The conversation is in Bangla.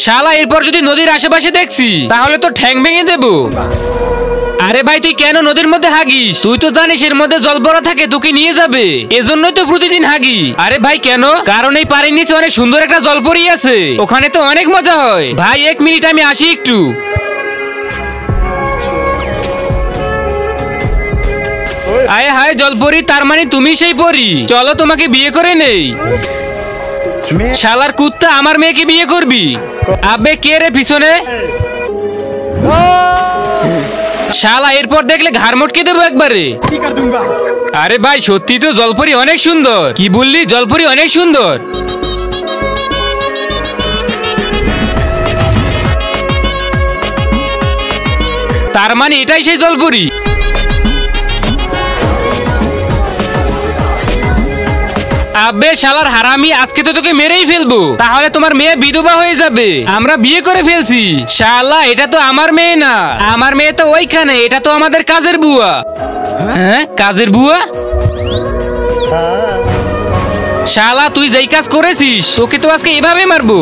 শালা এরপর যদি নদীর আশেপাশে দেখছি তাহলে তো ঠ্যাং ভেঙে দেবো। আরে ভাই তুই কেন নদীর মধ্যে হাগিস? তুই তো জানিস এর মধ্যে জল ভরা থাকে, তোকে নিয়ে যাবে, এজন্যই তো প্রতিদিন হাগি। আরে ভাই কেন? কারণ এই পানির নিচে অনেক সুন্দর একটা জলপরি আছে, ওখানে তো অনেক মজা হয়। ভাই 1 মিনিট আমি আসি একটু। আয় হায় জলপরি, তার মানে তুমি সেই পরি? চলো তোমাকে বিয়ে করে নেই। শালার কুত্তা, আমার মেয়েকে বিয়ে করবি? আবে কে রে পিছনে? শালা এরপর দেখলে ঘাড় মটকে দেবো একবারে। আরে ভাই সত্যি তো জলপরি অনেক সুন্দর। কি বললি? জলপরি অনেক সুন্দর? তার মানে এটাই সেই জলপরি? আবে শালার হারামি, আজকে তো তোকে মেরেই ফেলবো। তাহলে তোমার মেয়ে বিধবা হয়ে যাবে। আমরা বিয়ে করে ফেলছি। শালা এটা তো আমার মেয়ে না, আমার মেয়ে তো ওইখানে, এটা তো আমাদের কাজের বুয়া। হ্যাঁ কাজের বুয়া? শালা তুই যেই কাজ করেছিস তোকে তো আজকে এভাবে মারবো।